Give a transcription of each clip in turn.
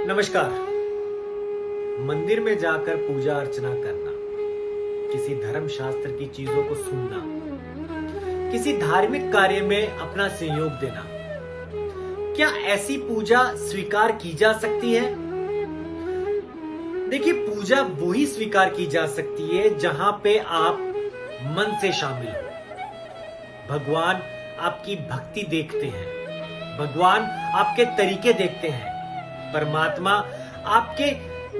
नमस्कार। मंदिर में जाकर पूजा अर्चना करना, किसी धर्म शास्त्र की चीजों को सुनना, किसी धार्मिक कार्य में अपना सहयोग देना, क्या ऐसी पूजा स्वीकार की जा सकती है? देखिए, पूजा वही स्वीकार की जा सकती है जहां पे आप मन से शामिल हो। भगवान आपकी भक्ति देखते हैं, भगवान आपके तरीके देखते हैं, परमात्मा आपके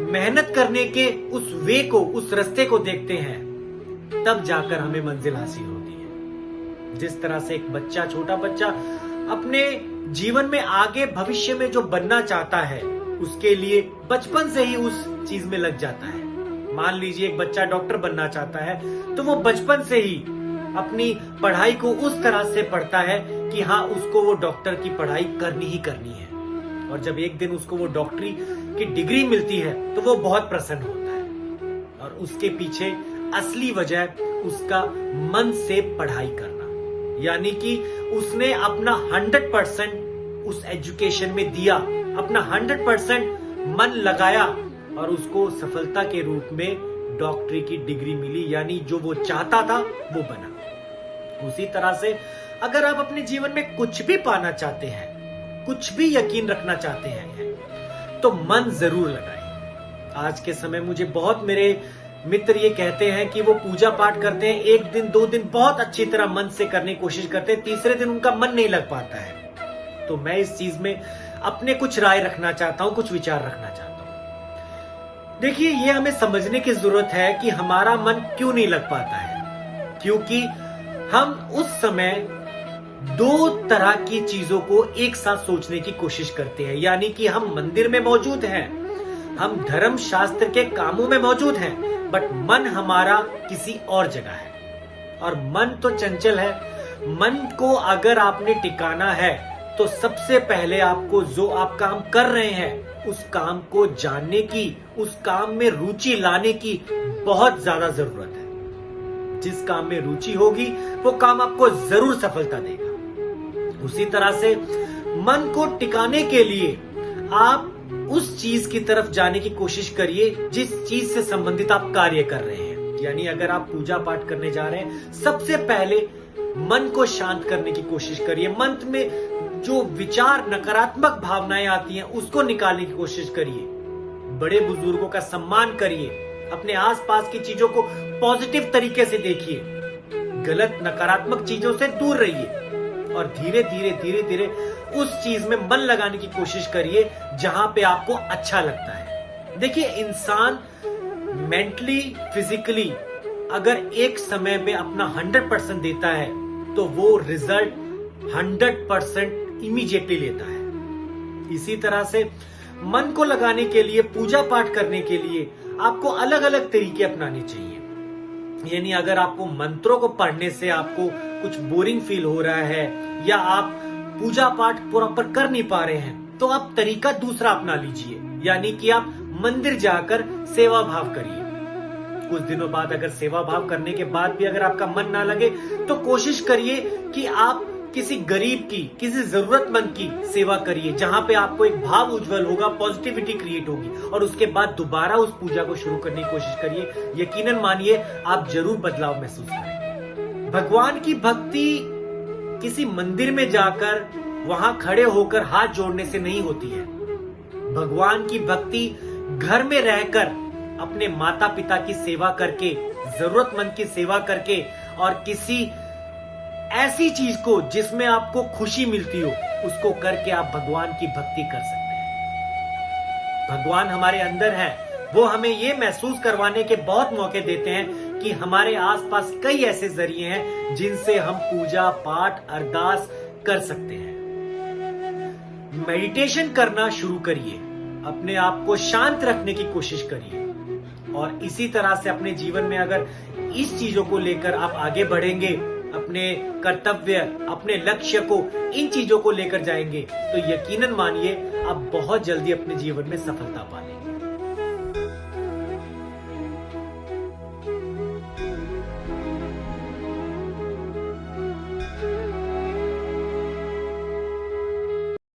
मेहनत करने के उस वे को, उस रास्ते को देखते हैं, तब जाकर हमें मंजिल हासिल होती है। जिस तरह से एक बच्चा, छोटा बच्चा अपने जीवन में आगे भविष्य में जो बनना चाहता है, उसके लिए बचपन से ही उस चीज में लग जाता है। मान लीजिए एक बच्चा डॉक्टर बनना चाहता है, तो वो बचपन से ही अपनी पढ़ाई को उस तरह से पढ़ता है कि हाँ, उसको वो डॉक्टर की पढ़ाई करनी ही करनी है। और जब एक दिन उसको वो डॉक्टरी की डिग्री मिलती है तो वो बहुत प्रसन्न होता है। और उसके पीछे असली वजह उसका मन से पढ़ाई करना, यानी कि उसने अपना 100% उस एजुकेशन में दिया, अपना 100% मन लगाया और उसको सफलता के रूप में डॉक्टरी की डिग्री मिली, यानी जो वो चाहता था वो बना। उसी तरह से अगर आप अपने जीवन में कुछ भी पाना चाहते हैं, कुछ भी यकीन रखना चाहते हैं, तो मन जरूर लगाएं। आज के समय मुझे बहुत मेरे मित्र ये कहते हैं कि वो पूजा पाठ करते हैं, एक दिन 2 दिन बहुत अच्छी तरह मन से करने की कोशिश करते हैं, तीसरे दिन उनका मन नहीं लग पाता है। तो मैं इस चीज में अपने कुछ राय रखना चाहता हूं, कुछ विचार रखना चाहता हूं। देखिए, ये हमें समझने की जरूरत है कि हमारा मन क्यों नहीं लग पाता है, क्योंकि हम उस समय 2 तरह की चीजों को एक साथ सोचने की कोशिश करते हैं। यानी कि हम मंदिर में मौजूद हैं, हम धर्म शास्त्र के कामों में मौजूद हैं, बट मन हमारा किसी और जगह है। और मन तो चंचल है। मन को अगर आपने टिकाना है तो सबसे पहले आपको जो आप काम कर रहे हैं उस काम को जानने की, उस काम में रुचि लाने की बहुत ज्यादा जरूरत है। जिस काम में रुचि होगी वो काम आपको जरूर सफलता देगा। उसी तरह से मन को टिकाने के लिए आप उस चीज की तरफ जाने की कोशिश करिए जिस चीज से संबंधित आप कार्य कर रहे हैं। यानी अगर आप पूजा पाठ करने जा रहे हैं, सबसे पहले मन को शांत करने की कोशिश करिए। मन में जो विचार, नकारात्मक भावनाएं आती हैं, उसको निकालने की कोशिश करिए। बड़े बुजुर्गों का सम्मान करिए, अपने आसपास की चीजों को पॉजिटिव तरीके से देखिए, गलत नकारात्मक चीजों से दूर रहिए और धीरे धीरे उस चीज में मन लगाने की कोशिश करिए जहां पे आपको अच्छा लगता है। देखिए, इंसान मेंटली, फिजिकली अगर एक समय में अपना 100% देता है तो वो रिजल्ट 100% इमीडिएटली लेता है। इसी तरह से मन को लगाने के लिए, पूजा पाठ करने के लिए आपको अलग अलग तरीके अपनाने चाहिए। यानी अगर आपको मंत्रों को पढ़ने से आपको कुछ बोरिंग फील हो रहा है या आप पूजा पाठ प्रॉपर कर नहीं पा रहे हैं, तो आप तरीका दूसरा अपना लीजिए। यानी कि आप मंदिर जाकर सेवा भाव करिए। कुछ दिनों बाद अगर सेवा भाव करने के बाद भी अगर आपका मन ना लगे तो कोशिश करिए कि आप किसी गरीब की, किसी जरूरतमंद की सेवा करिए, जहां पे आपको एक भाव उज्जवल होगा, पॉजिटिविटी क्रिएट होगी और उसके बाद दोबारा उस पूजा को शुरू करने की कोशिश करिए। यकीनन मानिए, आप जरूर बदलाव महसूस करेंगे। भगवान की भक्ति किसी मंदिर में जाकर वहां खड़े होकर हाथ जोड़ने से नहीं होती है। भगवान की भक्ति घर में रहकर, अपने माता पिता की सेवा करके, जरूरतमंद की सेवा करके और किसी ऐसी चीज को जिसमें आपको खुशी मिलती हो, उसको करके आप भगवान की भक्ति कर सकते हैं। भगवान हमारे अंदर है, वो हमें ये महसूस करवाने के बहुत मौके देते हैं कि हमारे आसपास कई ऐसे जरिए हैं जिनसे हम पूजा पाठ, अरदास कर सकते हैं। मेडिटेशन करना शुरू करिए, अपने आप को शांत रखने की कोशिश करिए और इसी तरह से अपने जीवन में अगर इस चीजों को लेकर आप आगे बढ़ेंगे, अपने कर्तव्य, अपने लक्ष्य को, इन चीजों को लेकर जाएंगे, तो यकीनन मानिए आप बहुत जल्दी अपने जीवन में सफलता पाएंगे।